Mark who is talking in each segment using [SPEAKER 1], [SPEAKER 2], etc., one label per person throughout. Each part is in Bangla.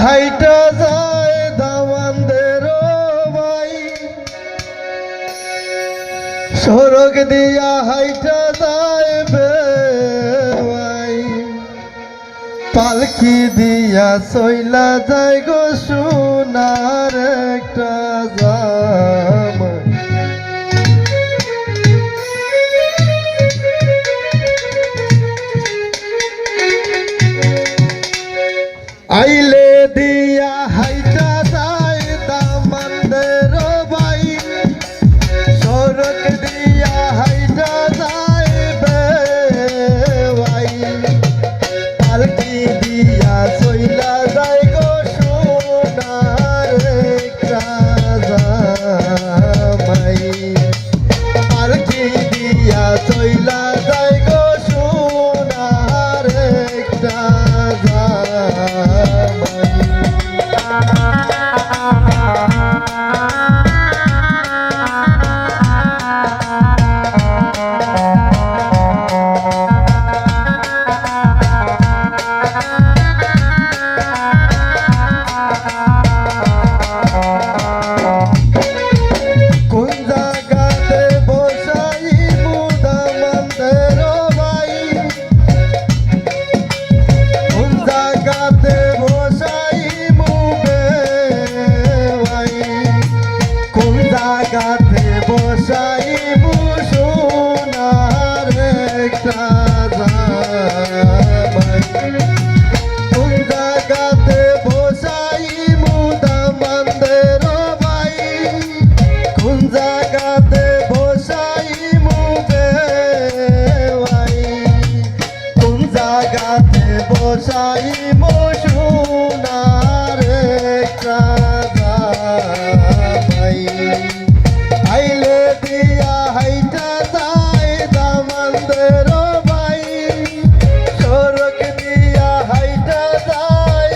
[SPEAKER 1] হাইটা যায় দামানদের ভাই, সড়ক দিয়া হাইটা যায় ভাই, পালকি দিয়া চইলা যায় গো সোনার একটা জামাই। আইলে দিয়া হাইটা যায় দামানদের ভাই, সড়ক দিয়া হাইটা যায় ভাই, পালকি দিয়া চইলা যায় গো সোনার একটা জামাই, পালকি দিয়া চইলা যায় গো সোনার একটা গাতে বসাই সোনার একটা জামাই, কোন জায়গাতে বসাই দামানদের ভাই, কোন জায়গাতে বসাই ভাই, কোন জায়গাতে বসাই সোনার একটা জামাই। আইলে দিয়া হাইটা যায় দামানদের ভাই, সড়ক দিয়া হাইটা যায়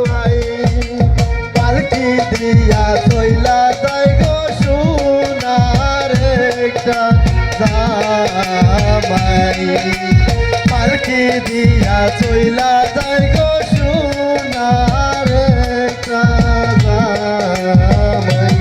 [SPEAKER 1] ভাই, পালকি দিয়া চইলা যায় গো সোনার একটা জামাই, পালকি দিয়া চইলা যায় গো সোনার একটা জামাই।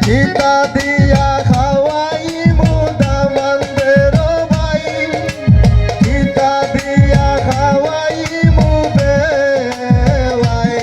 [SPEAKER 1] গীতা দিয়া খাওয়াই দামানদের ভাই, গীতা দিয়া খাওয়াই ভাই,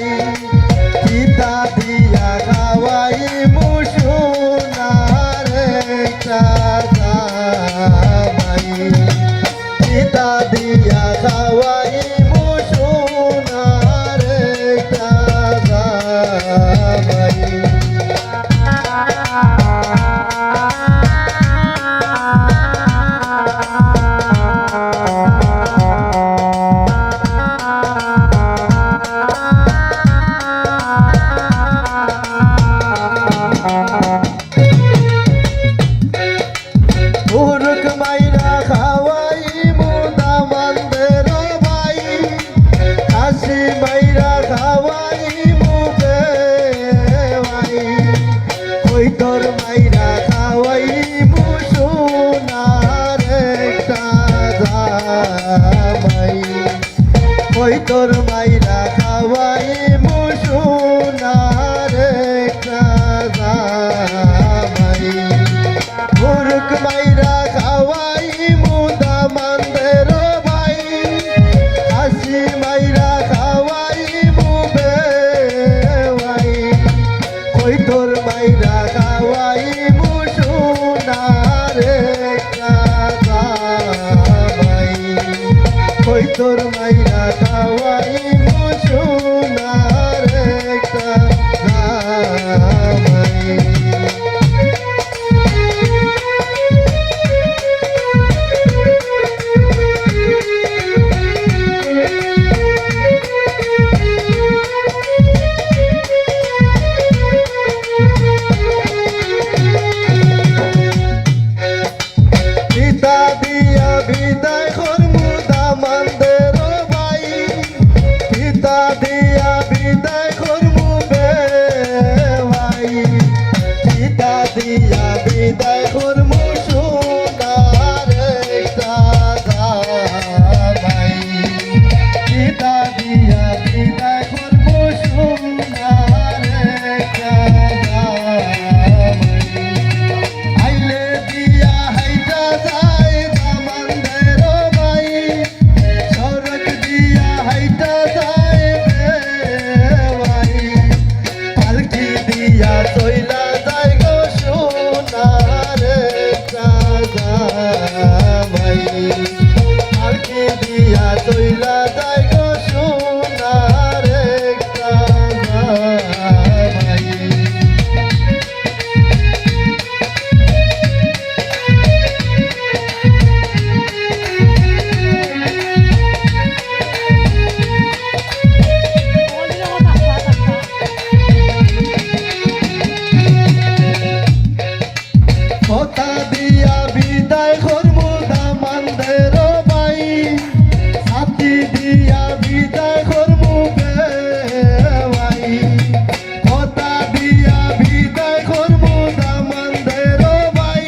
[SPEAKER 1] বিদায় করমু বেওয়াই চিতা দিয়া বিদায় করমু সোনার একটা জামাই চিতা দিয়া বিদায় করমু সোনার একটা জামাই আইলে দিয়া হাইটা যায় দামানদের ভাই সড়ক দিয়া হাইটা যায় বেওয়াই পালকি দিয়া চইলা যায় গো সোনার একটা জামাই পালকি দিয়া চইলা যায় গো সোনার একটা জামাই কথা দিয়া বিদায় করমু দামানদের ভাই সাথী দিয়া বিদায় করমু বেওয়াই কথা দিয়া বিদায় করমু দামানদের ভাই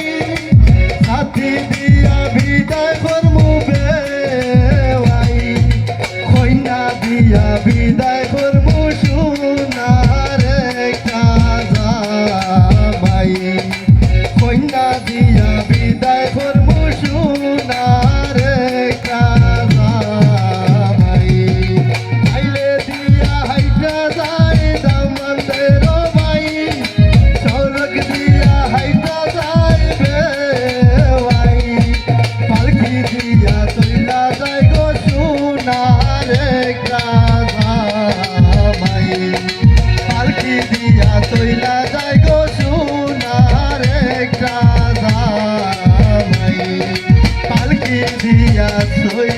[SPEAKER 1] সাথী দিয়া বিদায় করমু বেওয়াই কইনা দিয়া বিদায় করমু সোনার একটা জামাই কইনা দিয়া বিদায় করমু সোনার একটা জামাই আইলে দিয়া হাইটা যায় দামানদের ভাই সড়ক দিয়া হাইটা যায় বেওয়াই পালকি দিয়া চইলা যায় গো সোনার একটা জামাই পালকি দিয়া চইলা যায় গো সোনার একটা জামাই পালকি দিয়া চইলা